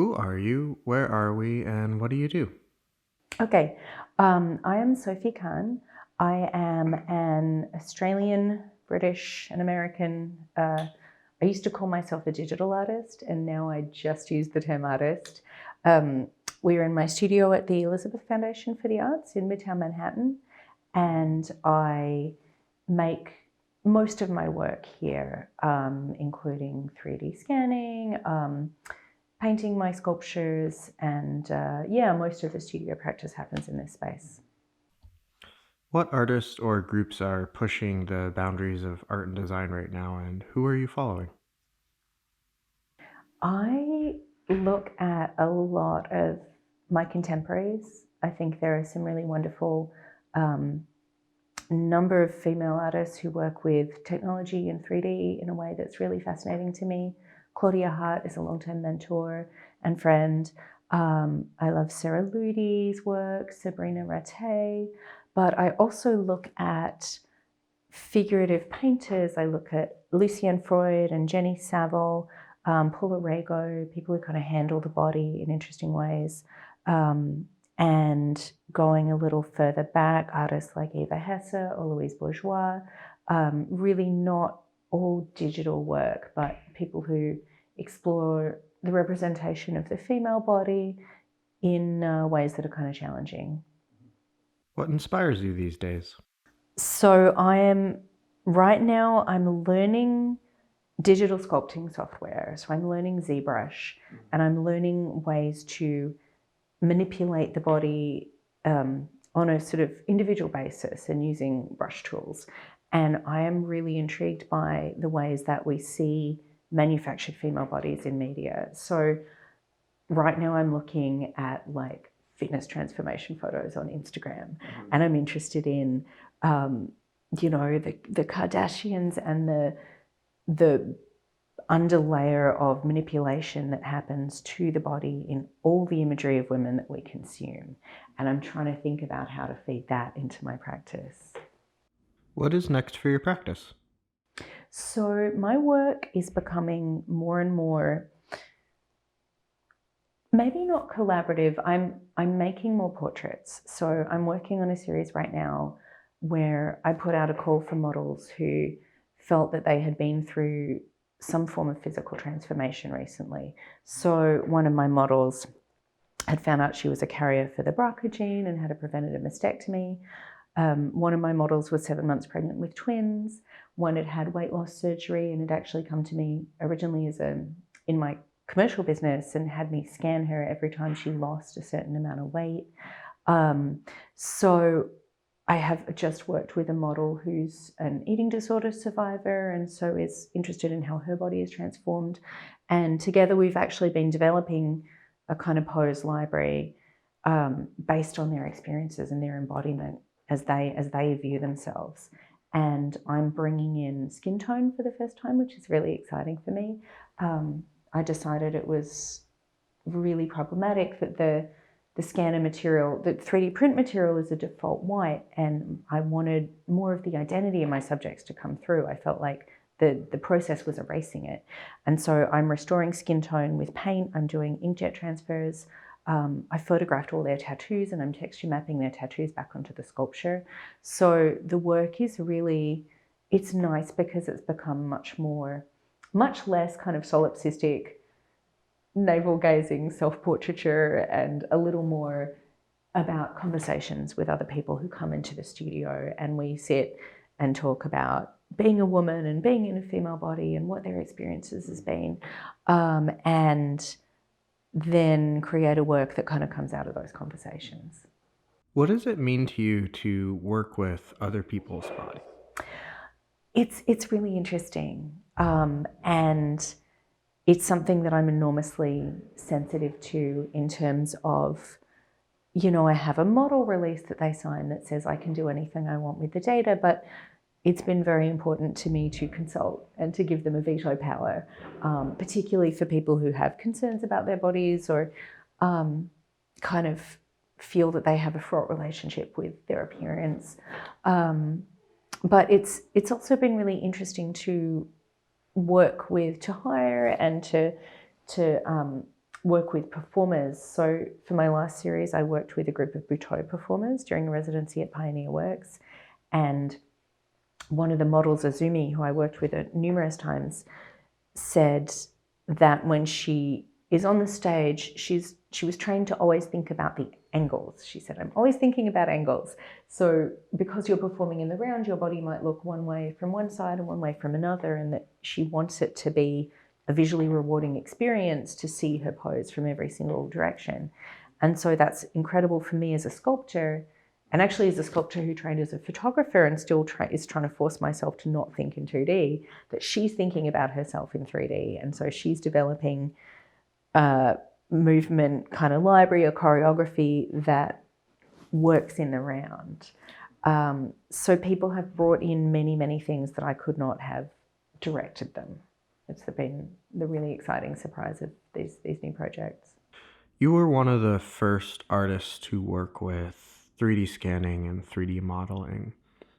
Who are you? Where are we? And what do you do? Okay, I am Sophie Kahn. I am an Australian, British, and American. I used to call myself a digital artist, and now I just use the term artist. Um, we're in my studio at the Elizabeth Foundation for the Arts in Midtown Manhattan, and I make most of my work here, including 3D scanning, painting my sculptures, and most of the studio practice happens in this space. What artists or groups are pushing the boundaries of art and design right now, and who are you following? I look at a lot of my contemporaries. I think there are some really wonderful um, number of female artists who work with technology and 3D in a way that's really fascinating to me. Claudia Hart is a long-term mentor and friend. I love Sarah Ludi's work, Sabrina Rattay, but I also look at figurative painters. I look at Lucienne Freud and Jenny Saville, Paula Rego, people who kind of handle the body in interesting ways. And going a little further back, artists like Eva Hesse or Louise Bourgeois, really not all digital work, but people who explore the representation of the female body in ways that are kind of challenging. What inspires you these days? So right now I'm learning digital sculpting software. So I'm learning ZBrush, and I'm learning ways to manipulate the body on a sort of individual basis and using brush tools. And I am really intrigued by the ways that we see manufactured female bodies in media. So right now I'm looking at like fitness transformation photos on Instagram, and I'm interested in the Kardashians and the underlayer of manipulation that happens to the body in all the imagery of women that we consume. And I'm trying to think about how to feed that into my practice. What is next for your practice? So my work is becoming more and more, maybe not collaborative. I'm making more portraits. So I'm working on a series right now where I put out a call for models who felt that they had been through some form of physical transformation recently. So one of my models had found out she was a carrier for the BRCA gene and had a preventative mastectomy. One of my models was 7 months pregnant with twins. One had had weight loss surgery and had actually come to me originally in my commercial business and had me scan her every time she lost a certain amount of weight. So I have just worked with a model who's an eating disorder survivor and so is interested in how her body is transformed. And together we've actually been developing a kind of pose library based on their experiences and their embodiment as they view themselves. And I'm bringing in skin tone for the first time, which is really exciting for me. I decided it was really problematic that the scanner material, the 3D print material is a default white, and I wanted more of the identity of my subjects to come through. I felt like the process was erasing it. And so I'm restoring skin tone with paint, I'm doing inkjet transfers, I photographed all their tattoos and I'm texture mapping their tattoos back onto the sculpture. So the work is really, it's nice because it's become much less kind of solipsistic, navel gazing self-portraiture and a little more about conversations with other people who come into the studio, and we sit and talk about being a woman and being in a female body and what their experiences has been, and then create a work that kind of comes out of those conversations. What does it mean to you to work with other people's body? It's really interesting, and it's something that I'm enormously sensitive to in terms of, I have a model release that they sign that says I can do anything I want with the data, but it's been very important to me to consult and to give them a veto power, particularly for people who have concerns about their bodies or kind of feel that they have a fraught relationship with their appearance. But it's also been really interesting to work with, to hire and to work with performers. So for my last series, I worked with a group of Butoh performers during a residency at Pioneer Works. And one of the models, Azumi, who I worked with numerous times, said that when she is on the stage, she was trained to always think about the angles. She said, I'm always thinking about angles. So because you're performing in the round, your body might look one way from one side and one way from another, and that she wants it to be a visually rewarding experience to see her pose from every single direction. And so that's incredible for me as a sculptor, and actually as a sculptor who trained as a photographer and still is trying to force myself to not think in 2D, that she's thinking about herself in 3D. And so she's developing a movement kind of library or choreography that works in the round. So people have brought in many, many things that I could not have directed them. It's been the really exciting surprise of these new projects. You were one of the first artists to work with 3D scanning and 3D modeling.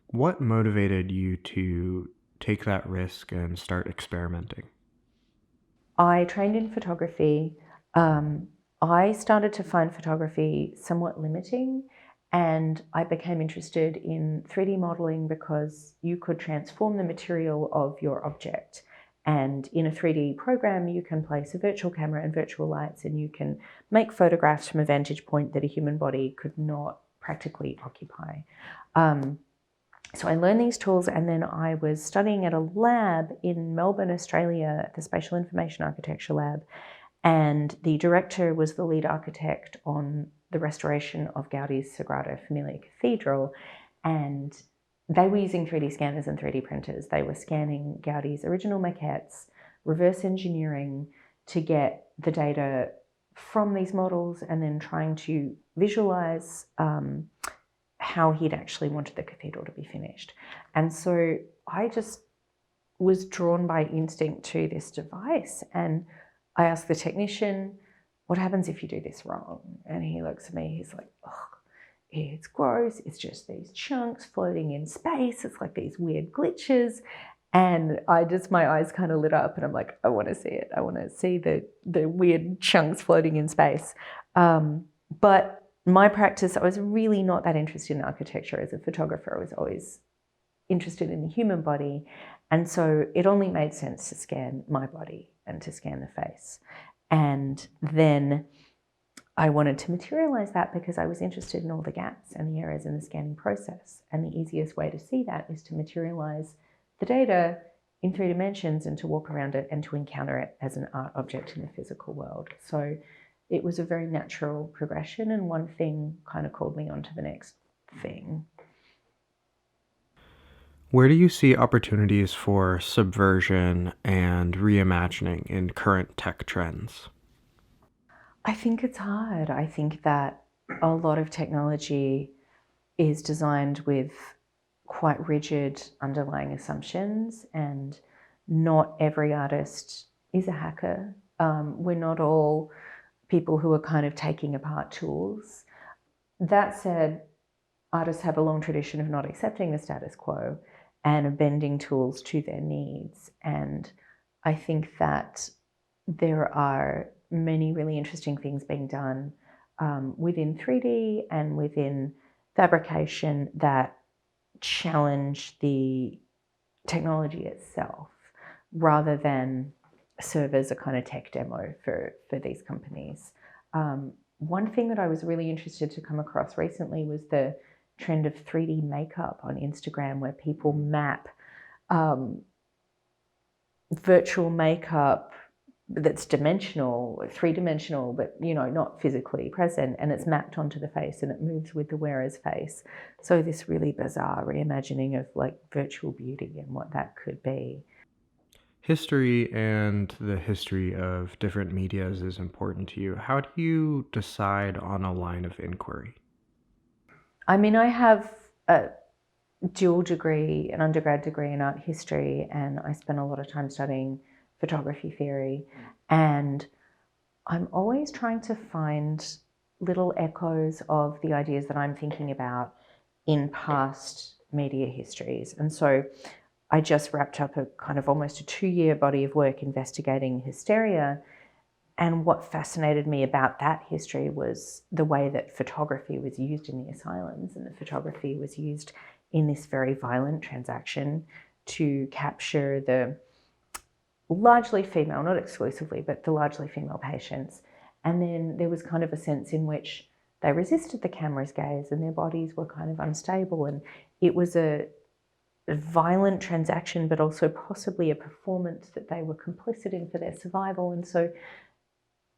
What motivated you to take that risk and start experimenting? I trained in photography. I started to find photography somewhat limiting, and I became interested in 3D modeling because you could transform the material of your object. And in a 3D program, you can place a virtual camera and virtual lights, and you can make photographs from a vantage point that a human body could not practically occupy. So I learned these tools, and then I was studying at a lab in Melbourne, Australia, at the Spatial Information Architecture Lab, and the director was the lead architect on the restoration of Gaudi's Sagrada Familia Cathedral, and they were using 3D scanners and 3D printers. They were scanning Gaudi's original maquettes, reverse engineering to get the data from these models, and then trying to visualize how he'd actually wanted the cathedral to be finished. And so I just was drawn by instinct to this device, and I asked the technician, what happens if you do this wrong? And he looks at me, he's like, oh, it's gross, it's just these chunks floating in space, it's like these weird glitches. And my eyes kind of lit up, and I'm like, I want to see it. I want to see the weird chunks floating in space. But my practice, I was really not that interested in architecture as a photographer. I was always interested in the human body. And so it only made sense to scan my body and to scan the face. And then I wanted to materialize that because I was interested in all the gaps and the errors in the scanning process. And the easiest way to see that is to materialize the data in 3 dimensions and to walk around it and to encounter it as an art object in the physical world. So it was a very natural progression, and one thing kind of called me on to the next thing. Where do you see opportunities for subversion and reimagining in current tech trends? I think it's hard. I think that a lot of technology is designed with quite rigid underlying assumptions, and not every artist is a hacker. We're not all people who are kind of taking apart tools. That said, artists have a long tradition of not accepting the status quo and of bending tools to their needs. And I think that there are many really interesting things being done within 3D and within fabrication that challenge the technology itself rather than serve as a kind of tech demo for these companies. One thing that I was really interested to come across recently was the trend of 3D makeup on Instagram, where people map virtual makeup that's dimensional, 3-dimensional, but not physically present, and it's mapped onto the face and it moves with the wearer's face. So this really bizarre reimagining of like virtual beauty and what that could be. History and the history of different medias is important to you. How do you decide on a line of inquiry? I mean, I have a dual degree, an undergrad degree in art history, and I spent a lot of time studying photography theory. And I'm always trying to find little echoes of the ideas that I'm thinking about in past media histories. And so I just wrapped up a kind of almost a 2-year body of work investigating hysteria. And what fascinated me about that history was the way that photography was used in the asylums, and the photography was used in this very violent transaction to capture the largely female, not exclusively, but the largely female patients. And then there was kind of a sense in which they resisted the camera's gaze and their bodies were kind of unstable. And it was a violent transaction, but also possibly a performance that they were complicit in for their survival. And so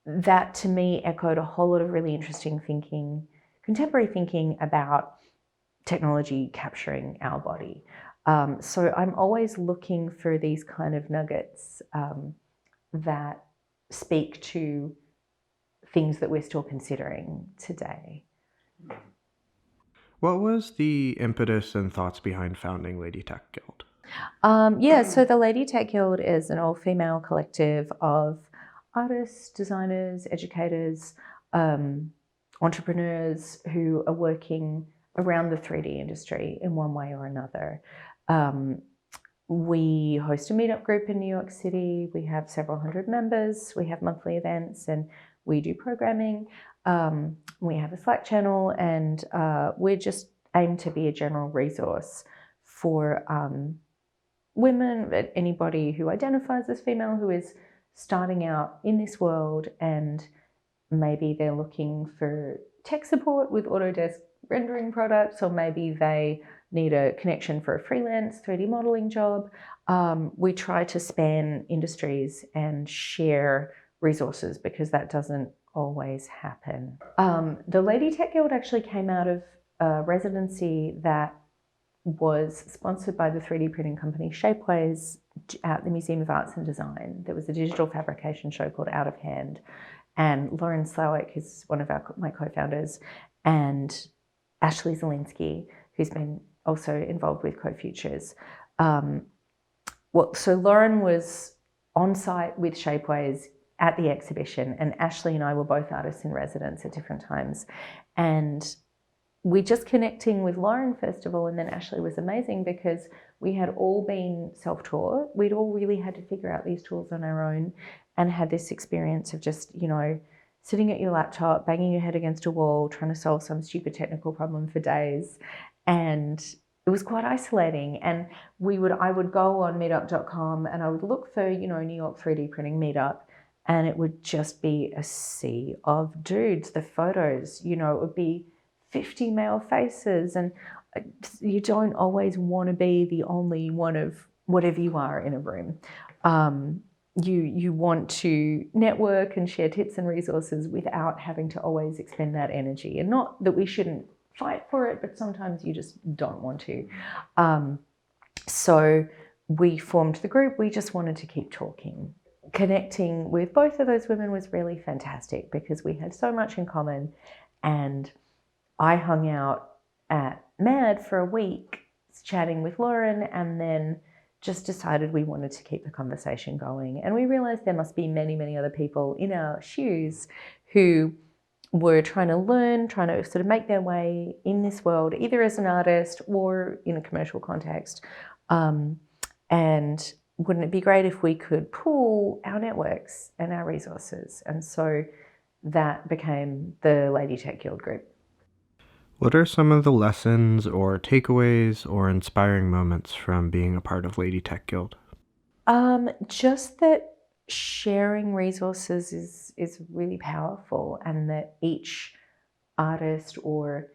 that to me echoed a whole lot of really interesting thinking, contemporary thinking about technology capturing our body. So I'm always looking for these kind of nuggets that speak to things that we're still considering today. What was the impetus and thoughts behind founding Lady Tech Guild? So the Lady Tech Guild is an all-female collective of artists, designers, educators, entrepreneurs who are working around the 3D industry in one way or another. We host a meetup group in New York City. We have several hundred members. We have monthly events and we do programming. We have a Slack channel, and we're just aim to be a general resource for women, but anybody who identifies as female who is starting out in this world, and maybe they're looking for tech support with Autodesk rendering products, or maybe they need a connection for a freelance 3D modeling job. We try to span industries and share resources because that doesn't always happen. The Lady Tech Guild actually came out of a residency that was sponsored by the 3D printing company Shapeways at the Museum of Arts and Design. There was a digital fabrication show called Out of Hand, and Lauren Slowick, who's one of my co-founders, and Ashley Zielinski, who's been also involved with cofutures. So Lauren was on site with Shapeways at the exhibition, and Ashley and I were both artists in residence at different times. And we just connecting with Lauren first of all, and then Ashley was amazing because we had all been self-taught. We'd all really had to figure out these tools on our own, and had this experience of just, sitting at your laptop, banging your head against a wall, trying to solve some stupid technical problem for days. And it was quite isolating. And I would go on meetup.com and I would look for, New York 3D printing meetup, and it would just be a sea of dudes. The photos, it would be 50 male faces, and you don't always want to be the only one of whatever you are in a room. You want to network and share tips and resources without having to always expend that energy. And not that we shouldn't fight for it, but sometimes you just don't want to. So we formed the group. We just wanted to keep talking. Connecting with both of those women was really fantastic because we had so much in common. And I hung out at MAD for a week chatting with Lauren, and then just decided we wanted to keep the conversation going. And we realized there must be many, many other people in our shoes who were trying to learn, trying to sort of make their way in this world, either as an artist or in a commercial context. And wouldn't it be great if we could pool our networks and our resources? And so that became the Lady Tech Guild group. What are some of the lessons or takeaways or inspiring moments from being a part of Lady Tech Guild? Just that sharing resources is really powerful, and that each artist or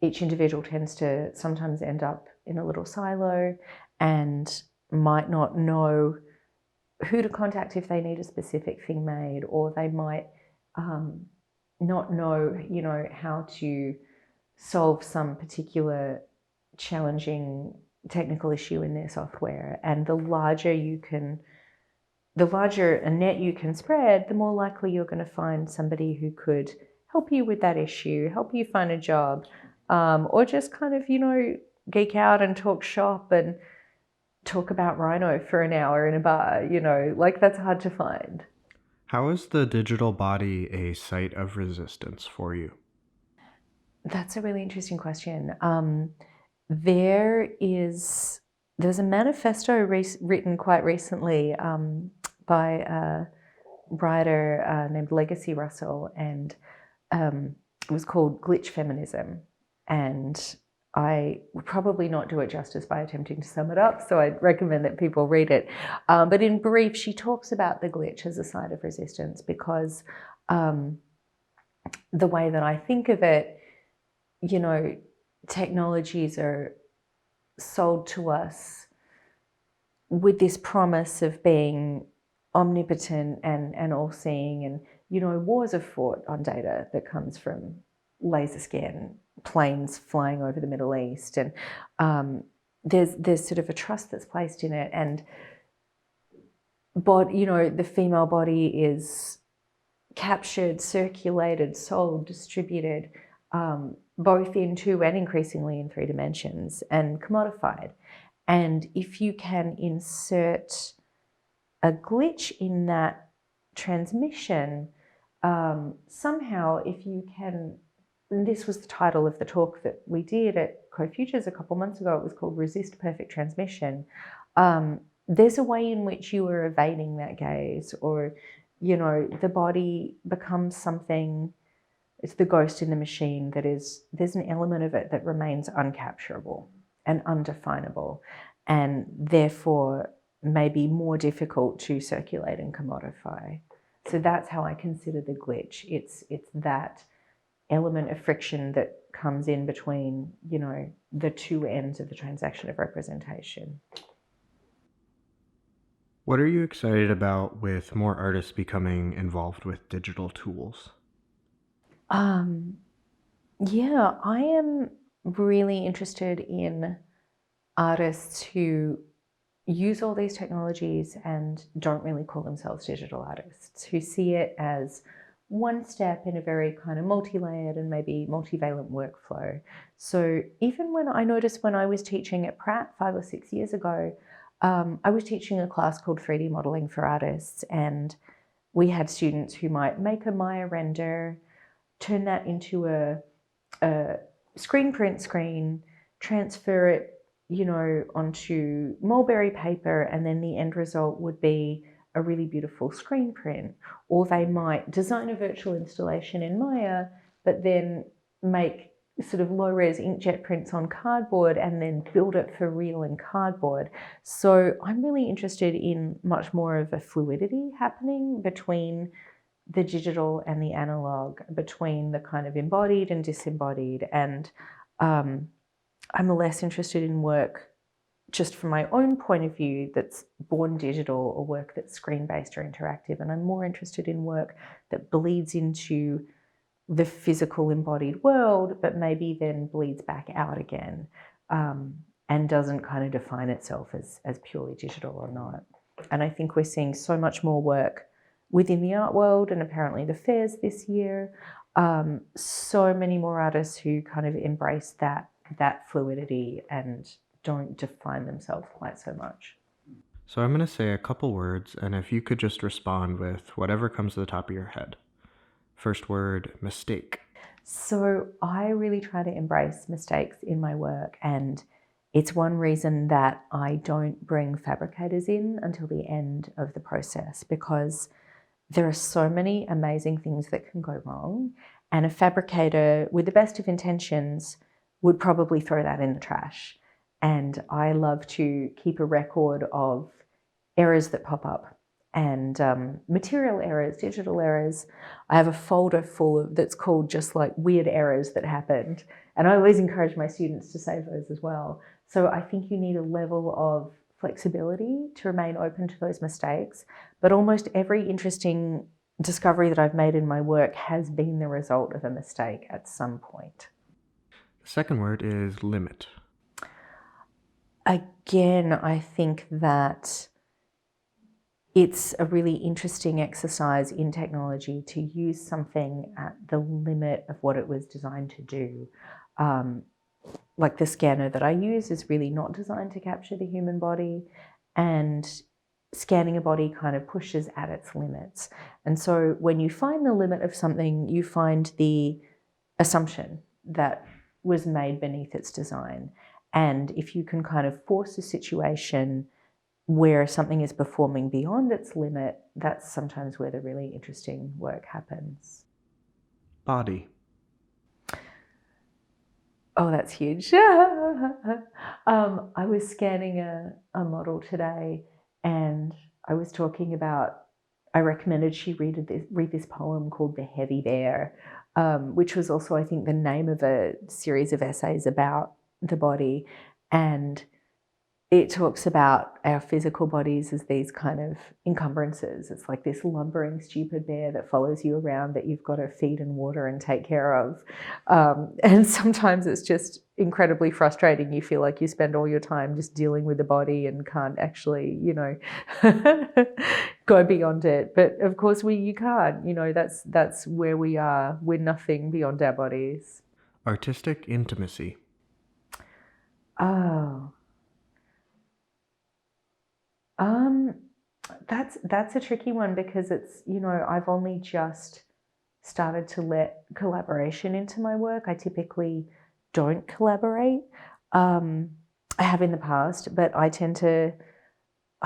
each individual tends to sometimes end up in a little silo and might not know who to contact if they need a specific thing made, or they might not know, how to solve some particular challenging technical issue in their software. And the larger a net you can spread, the more likely you're going to find somebody who could help you with that issue, help you find a job, or just kind of, geek out and talk shop and talk about Rhino for an hour in a bar, that's hard to find. How is the digital body a site of resistance for you? That's a really interesting question. There's a manifesto written quite recently by writer named Legacy Russell, and it was called Glitch Feminism. And I would probably not do it justice by attempting to sum it up, so I'd recommend that people read it. But in brief, she talks about the glitch as a site of resistance because the way that I think of it, you know, technologies are sold to us with this promise of being omnipotent and all-seeing, and, you know, wars are fought on data that comes from laser scan planes flying over the Middle East, and there's sort of a trust that's placed in it, and you know, the female body is captured, circulated, sold, distributed, both in 2 and increasingly in 3 dimensions, and commodified. And if you can insert a glitch in that transmission, somehow, if you can, and this was the title of the talk that we did at CoFutures a couple months ago, it was called Resist Perfect Transmission. There's a way in which you are evading that gaze, or, you know, the body becomes something, it's the ghost in the machine that is, there's an element of it that remains uncapturable and undefinable, and therefore may be more difficult to circulate and commodify. So that's how I consider the glitch. It's that element of friction that comes in between, you know, the 2 ends of the transaction of representation. What are you excited about with more artists becoming involved with digital tools? Yeah, I am really interested in artists who use all these technologies and don't really call themselves digital artists, who see it as one step in a very kind of multi-layered and maybe multivalent workflow. So even when I was teaching at Pratt 5 or 6 years ago, I was teaching a class called 3D Modeling for Artists, and we had students who might make a Maya render, turn that into a screen print screen, transfer it, you know, onto mulberry paper, and then the end result would be a really beautiful screen print. Or they might design a virtual installation in Maya, but then make sort of low-res inkjet prints on cardboard and then build it for real in cardboard. So I'm really interested in much more of a fluidity happening between the digital and the analog, between the kind of embodied and disembodied. And I'm less interested in work just from my own point of view that's born digital, or work that's screen-based or interactive. And I'm more interested in work that bleeds into the physical embodied world, but maybe then bleeds back out again, and doesn't kind of define itself as purely digital or not. And I think we're seeing so much more work within the art world, and apparently the fairs this year, so many more artists who kind of embrace that fluidity and don't define themselves quite so much. So I'm going to say a couple words, and if you could just respond with whatever comes to the top of your head. First word, mistake. So I really try to embrace mistakes in my work, and it's one reason that I don't bring fabricators in until the end of the process, because there are so many amazing things that can go wrong, and a fabricator with the best of intentions would probably throw that in the trash. And I love to keep a record of errors that pop up, and material errors, digital errors. I have a folder full of that's called just like weird errors that happened, and I always encourage my students to save those as well. So I think you need a level of flexibility to remain open to those mistakes, but almost every interesting discovery that I've made in my work has been the result of a mistake at some point. The second word is limit. Again, I think that it's a really interesting exercise in technology to use something at the limit of what it was designed to do. Like the scanner that I use is really not designed to capture the human body, and scanning a body kind of pushes at its limits. And so when you find the limit of something, you find the assumption that was made beneath its design. And if you can kind of force a situation where something is performing beyond its limit, that's sometimes where the really interesting work happens. Body. Oh, that's huge. I was scanning a model today, and I was talking about, I recommended she read this poem called The Heavy Bear, which was also, I think, the name of a series of essays about the body. And it talks about our physical bodies as these kind of encumbrances. It's like this lumbering, stupid bear that follows you around that you've got to feed and water and take care of. And sometimes it's just incredibly frustrating. You feel like you spend all your time just dealing with the body and can't actually, go beyond it. But of course, you can't. That's where we are. We're nothing beyond our bodies. Artistic intimacy. Oh. Um, that's a tricky one because it's, I've only just started to let collaboration into my work. I typically don't collaborate. I have in the past, but I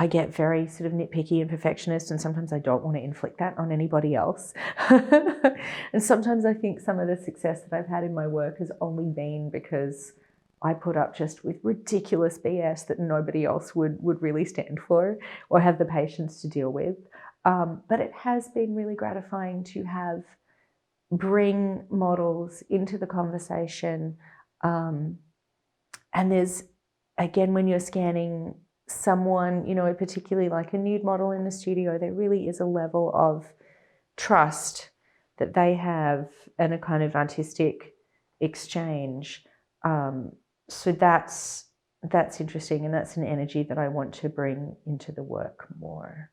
get very sort of nitpicky and perfectionist, and sometimes I don't want to inflict that on anybody else. And sometimes I think some of the success that I've had in my work has only been because I put up just with ridiculous BS that nobody else would really stand for or have the patience to deal with. But it has been really gratifying to bring models into the conversation. And there's, again, when you're scanning someone, particularly like a nude model in the studio, there really is a level of trust that they have and a kind of artistic exchange. So that's interesting, and that's an energy that I want to bring into the work more.